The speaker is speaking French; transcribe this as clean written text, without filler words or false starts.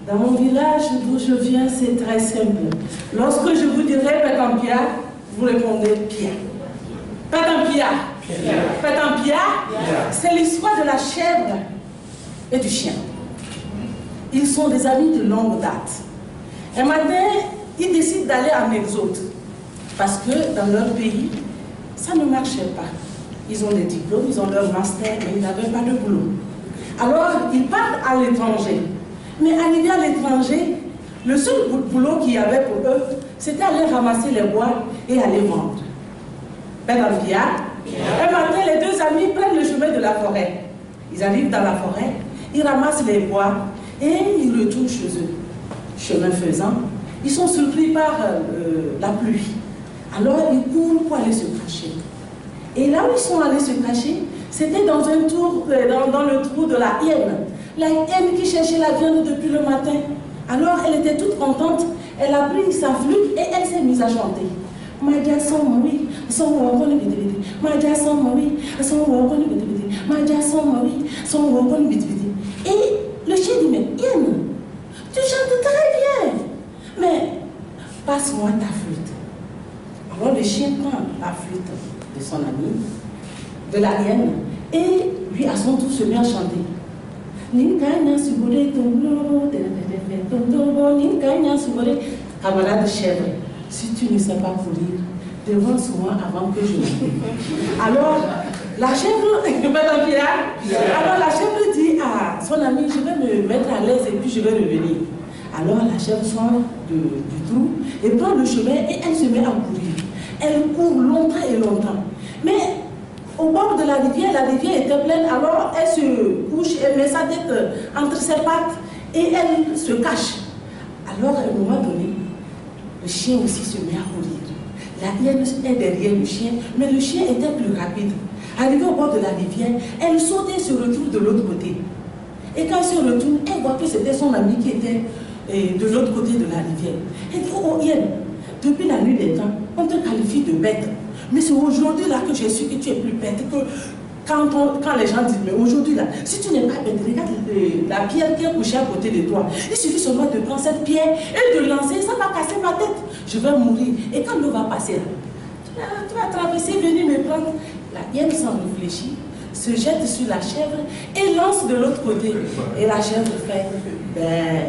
Dans mon village d'où je viens, c'est très simple. Lorsque je vous dirai Pétampia, vous répondez Pia. Pétampia. Pétampia, c'est l'histoire de la chèvre et du chien. Ils sont des amis de longue date. Un matin, ils décident d'aller en exode. Parce que dans leur pays, ça ne marchait pas. Ils ont des diplômes, ils ont leur master, mais ils n'avaient pas de boulot. Alors, ils partent à l'étranger. Mais arrivés à l'étranger, le seul boulot qu'il y avait pour eux, c'était aller ramasser les bois et aller vendre. Un matin, les deux amis prennent le chemin de la forêt. Ils arrivent dans la forêt, ils ramassent les bois et ils retournent chez eux. Chemin faisant, ils sont surpris par la pluie. Alors, ils courent pour aller se cacher. Et là où ils sont allés se cacher, c'était dans le trou de la hyène. La hyène qui cherchait la viande depuis le matin. Alors elle était toute contente, elle a pris sa flûte et elle s'est mise à chanter. Madia son mari, son wokon bidi Madia son mari, son wokon bidi Madia son mari, son wokon bidi. Et le chien dit, mais hyène, tu chantes très bien, mais passe-moi ta flûte. Alors le chien prend la flûte de son ami, de la hyène, et lui à son tour se met à chanter. Camarade chèvre, si tu ne sais pas courir, devance-moi avant que je meure. Alors, la chèvre, alors la chèvre dit à son ami, je vais me mettre à l'aise et puis je vais revenir. Alors la chèvre sort du trou et prend le chemin et elle se met à courir. Elle court longtemps et longtemps. Mais au bord de la rivière était pleine, alors elle se couche, elle met sa tête entre ses pattes et elle se cache. Alors à un moment donné, le chien aussi se met à courir. La hyène est derrière le chien, mais le chien était plus rapide. Arrivée au bord de la rivière, elle saute et se retrouve de l'autre côté. Et quand elle se retourne, elle voit que c'était son ami qui était de l'autre côté de la rivière. Elle dit, oh hyène, depuis la nuit des temps, on te qualifie de bête. Mais c'est aujourd'hui là que j'ai su que tu es plus bête que quand les gens disent, mais aujourd'hui là, si tu n'es pas bête, regarde la pierre qui est couchée à côté de toi. Il suffit seulement de prendre cette pierre et de lancer, ça va casser ma tête. Je vais mourir. Et quand l'eau va passer là, tu vas traverser, venir me prendre. La hyène sans réfléchir se jette sur la chèvre et lance de l'autre côté. Et la chèvre fait, ben,